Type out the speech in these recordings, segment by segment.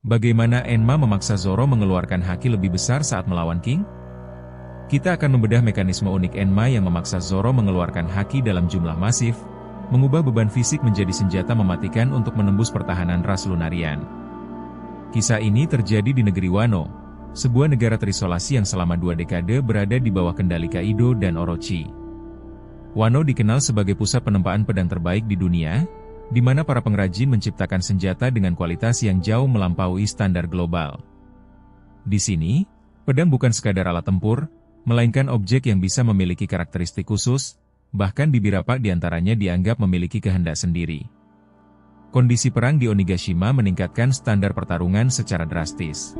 Bagaimana Enma memaksa Zoro mengeluarkan haki lebih besar saat melawan King? Kita akan membedah mekanisme unik Enma yang memaksa Zoro mengeluarkan haki dalam jumlah masif, mengubah beban fisik menjadi senjata mematikan untuk menembus pertahanan ras Lunarian. Kisah ini terjadi di negeri Wano, sebuah negara terisolasi yang selama 2 dekade berada di bawah kendali Kaido dan Orochi. Wano dikenal sebagai pusat penempaan pedang terbaik di dunia, di mana para pengrajin menciptakan senjata dengan kualitas yang jauh melampaui standar global. Di sini, pedang bukan sekadar alat tempur, melainkan objek yang bisa memiliki karakteristik khusus, bahkan beberapa di antaranya dianggap memiliki kehendak sendiri. Kondisi perang di Onigashima meningkatkan standar pertarungan secara drastis.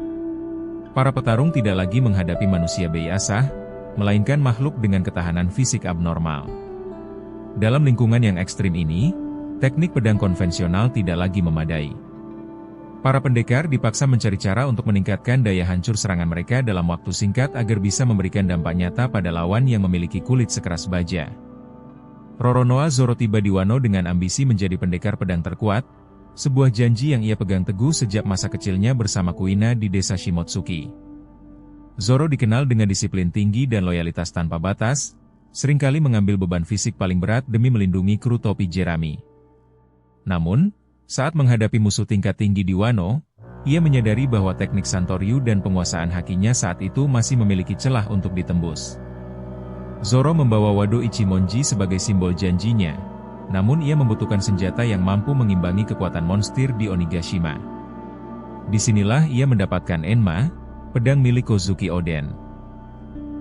Para petarung tidak lagi menghadapi manusia biasa, melainkan makhluk dengan ketahanan fisik abnormal. Dalam lingkungan yang ekstrim ini, teknik pedang konvensional tidak lagi memadai. Para pendekar dipaksa mencari cara untuk meningkatkan daya hancur serangan mereka dalam waktu singkat agar bisa memberikan dampak nyata pada lawan yang memiliki kulit sekeras baja. Roronoa Zoro tiba di Wano dengan ambisi menjadi pendekar pedang terkuat, sebuah janji yang ia pegang teguh sejak masa kecilnya bersama Kuina di desa Shimotsuki. Zoro dikenal dengan disiplin tinggi dan loyalitas tanpa batas, seringkali mengambil beban fisik paling berat demi melindungi kru topi jerami. Namun, saat menghadapi musuh tingkat tinggi di Wano, ia menyadari bahwa teknik Santoryu dan penguasaan hakinya saat itu masih memiliki celah untuk ditembus. Zoro membawa Wado Ichimonji sebagai simbol janjinya, namun ia membutuhkan senjata yang mampu mengimbangi kekuatan monster di Onigashima. Disinilah ia mendapatkan Enma, pedang milik Kozuki Oden.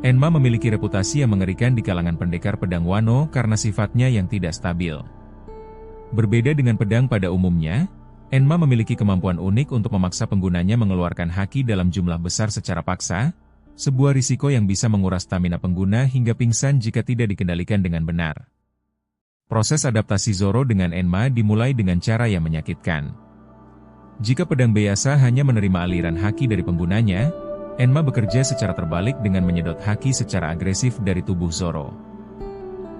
Enma memiliki reputasi yang mengerikan di kalangan pendekar pedang Wano karena sifatnya yang tidak stabil. Berbeda dengan pedang pada umumnya, Enma memiliki kemampuan unik untuk memaksa penggunanya mengeluarkan haki dalam jumlah besar secara paksa, sebuah risiko yang bisa menguras stamina pengguna hingga pingsan jika tidak dikendalikan dengan benar. Proses adaptasi Zoro dengan Enma dimulai dengan cara yang menyakitkan. Jika pedang biasa hanya menerima aliran haki dari penggunanya, Enma bekerja secara terbalik dengan menyedot haki secara agresif dari tubuh Zoro.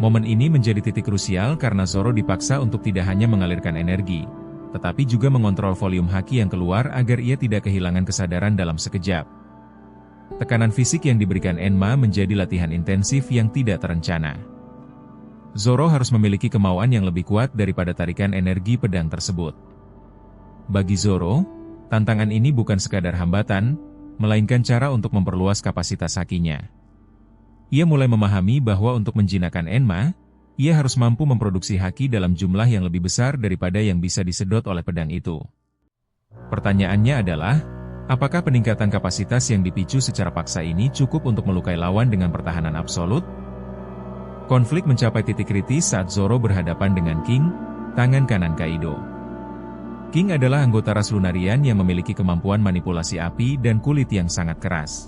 Momen ini menjadi titik krusial karena Zoro dipaksa untuk tidak hanya mengalirkan energi, tetapi juga mengontrol volume haki yang keluar agar ia tidak kehilangan kesadaran dalam sekejap. Tekanan fisik yang diberikan Enma menjadi latihan intensif yang tidak terencana. Zoro harus memiliki kemauan yang lebih kuat daripada tarikan energi pedang tersebut. Bagi Zoro, tantangan ini bukan sekadar hambatan, melainkan cara untuk memperluas kapasitas hakinya. Ia mulai memahami bahwa untuk menjinakkan Enma, ia harus mampu memproduksi haki dalam jumlah yang lebih besar daripada yang bisa disedot oleh pedang itu. Pertanyaannya adalah, apakah peningkatan kapasitas yang dipicu secara paksa ini cukup untuk melukai lawan dengan pertahanan absolut? Konflik mencapai titik kritis saat Zoro berhadapan dengan King, tangan kanan Kaido. King adalah anggota ras Lunarian yang memiliki kemampuan manipulasi api dan kulit yang sangat keras.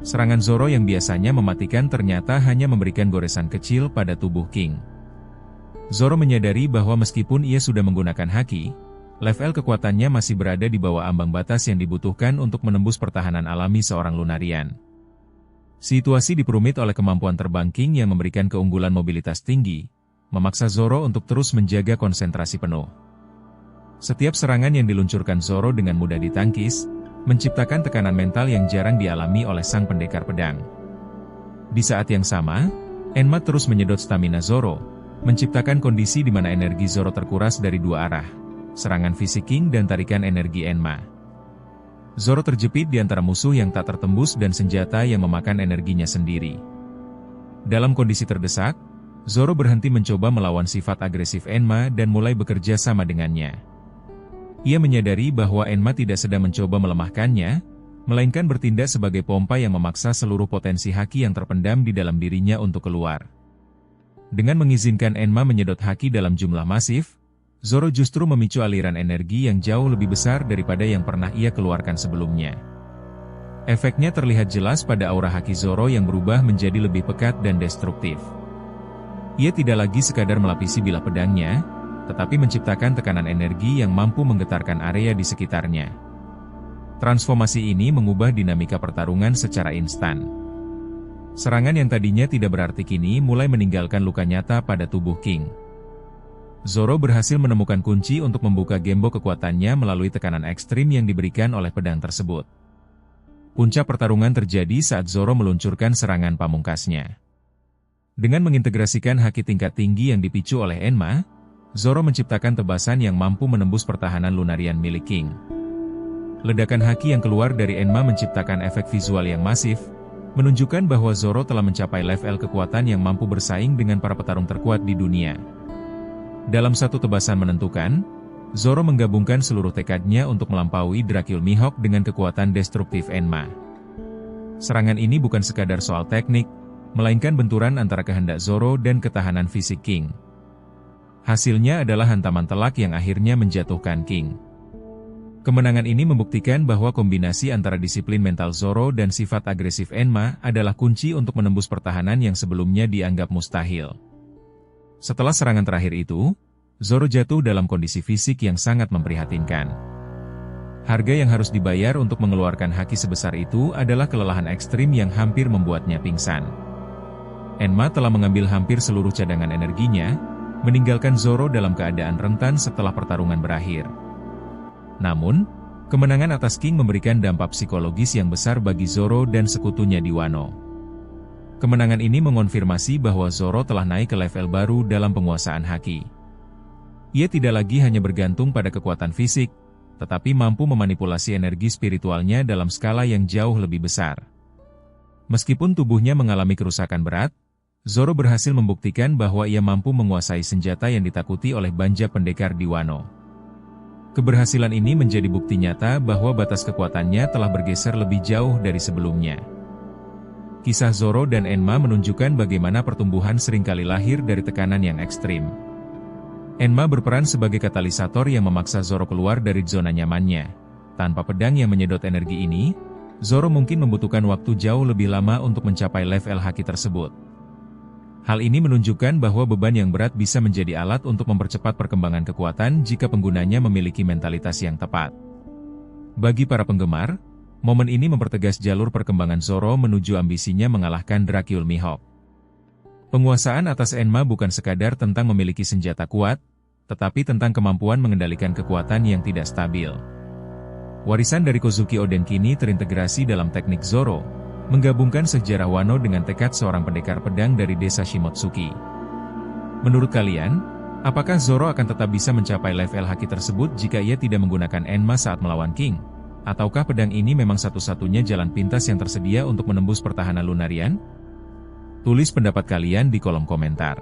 Serangan Zoro yang biasanya mematikan ternyata hanya memberikan goresan kecil pada tubuh King. Zoro menyadari bahwa meskipun ia sudah menggunakan haki, level kekuatannya masih berada di bawah ambang batas yang dibutuhkan untuk menembus pertahanan alami seorang Lunarian. Situasi diperumit oleh kemampuan terbang King yang memberikan keunggulan mobilitas tinggi, memaksa Zoro untuk terus menjaga konsentrasi penuh. Setiap serangan yang diluncurkan Zoro dengan mudah ditangkis, menciptakan tekanan mental yang jarang dialami oleh sang pendekar pedang. Di saat yang sama, Enma terus menyedot stamina Zoro, menciptakan kondisi di mana energi Zoro terkuras dari dua arah, serangan fisik King dan tarikan energi Enma. Zoro terjepit di antara musuh yang tak tertembus dan senjata yang memakan energinya sendiri. Dalam kondisi terdesak, Zoro berhenti mencoba melawan sifat agresif Enma dan mulai bekerja sama dengannya. Ia menyadari bahwa Enma tidak sedang mencoba melemahkannya, melainkan bertindak sebagai pompa yang memaksa seluruh potensi haki yang terpendam di dalam dirinya untuk keluar. Dengan mengizinkan Enma menyedot haki dalam jumlah masif, Zoro justru memicu aliran energi yang jauh lebih besar daripada yang pernah ia keluarkan sebelumnya. Efeknya terlihat jelas pada aura haki Zoro yang berubah menjadi lebih pekat dan destruktif. Ia tidak lagi sekadar melapisi bilah pedangnya, tetapi menciptakan tekanan energi yang mampu menggetarkan area di sekitarnya. Transformasi ini mengubah dinamika pertarungan secara instan. Serangan yang tadinya tidak berarti kini mulai meninggalkan luka nyata pada tubuh King. Zoro berhasil menemukan kunci untuk membuka gembok kekuatannya melalui tekanan ekstrim yang diberikan oleh pedang tersebut. Puncak pertarungan terjadi saat Zoro meluncurkan serangan pamungkasnya. Dengan mengintegrasikan haki tingkat tinggi yang dipicu oleh Enma, Zoro menciptakan tebasan yang mampu menembus pertahanan Lunarian milik King. Ledakan haki yang keluar dari Enma menciptakan efek visual yang masif, menunjukkan bahwa Zoro telah mencapai level kekuatan yang mampu bersaing dengan para petarung terkuat di dunia. Dalam satu tebasan menentukan, Zoro menggabungkan seluruh tekadnya untuk melampaui Dracul Mihawk dengan kekuatan destruktif Enma. Serangan ini bukan sekadar soal teknik, melainkan benturan antara kehendak Zoro dan ketahanan fisik King. Hasilnya adalah hantaman telak yang akhirnya menjatuhkan King. Kemenangan ini membuktikan bahwa kombinasi antara disiplin mental Zoro dan sifat agresif Enma adalah kunci untuk menembus pertahanan yang sebelumnya dianggap mustahil. Setelah serangan terakhir itu, Zoro jatuh dalam kondisi fisik yang sangat memprihatinkan. Harga yang harus dibayar untuk mengeluarkan haki sebesar itu adalah kelelahan ekstrim yang hampir membuatnya pingsan. Enma telah mengambil hampir seluruh cadangan energinya, meninggalkan Zoro dalam keadaan rentan setelah pertarungan berakhir. Namun, kemenangan atas King memberikan dampak psikologis yang besar bagi Zoro dan sekutunya di Wano. Kemenangan ini mengonfirmasi bahwa Zoro telah naik ke level baru dalam penguasaan haki. Ia tidak lagi hanya bergantung pada kekuatan fisik, tetapi mampu memanipulasi energi spiritualnya dalam skala yang jauh lebih besar. Meskipun tubuhnya mengalami kerusakan berat, Zoro berhasil membuktikan bahwa ia mampu menguasai senjata yang ditakuti oleh banja pendekar di Wano. Keberhasilan ini menjadi bukti nyata bahwa batas kekuatannya telah bergeser lebih jauh dari sebelumnya. Kisah Zoro dan Enma menunjukkan bagaimana pertumbuhan seringkali lahir dari tekanan yang ekstrim. Enma berperan sebagai katalisator yang memaksa Zoro keluar dari zona nyamannya. Tanpa pedang yang menyedot energi ini, Zoro mungkin membutuhkan waktu jauh lebih lama untuk mencapai level haki tersebut. Hal ini menunjukkan bahwa beban yang berat bisa menjadi alat untuk mempercepat perkembangan kekuatan jika penggunanya memiliki mentalitas yang tepat. Bagi para penggemar, momen ini mempertegas jalur perkembangan Zoro menuju ambisinya mengalahkan Dracul Mihawk. Penguasaan atas Enma bukan sekadar tentang memiliki senjata kuat, tetapi tentang kemampuan mengendalikan kekuatan yang tidak stabil. Warisan dari Kozuki Oden kini terintegrasi dalam teknik Zoro, menggabungkan sejarah Wano dengan tekad seorang pendekar pedang dari desa Shimotsuki. Menurut kalian, apakah Zoro akan tetap bisa mencapai level haki tersebut jika ia tidak menggunakan Enma saat melawan King? Ataukah pedang ini memang satu-satunya jalan pintas yang tersedia untuk menembus pertahanan Lunarian? Tulis pendapat kalian di kolom komentar.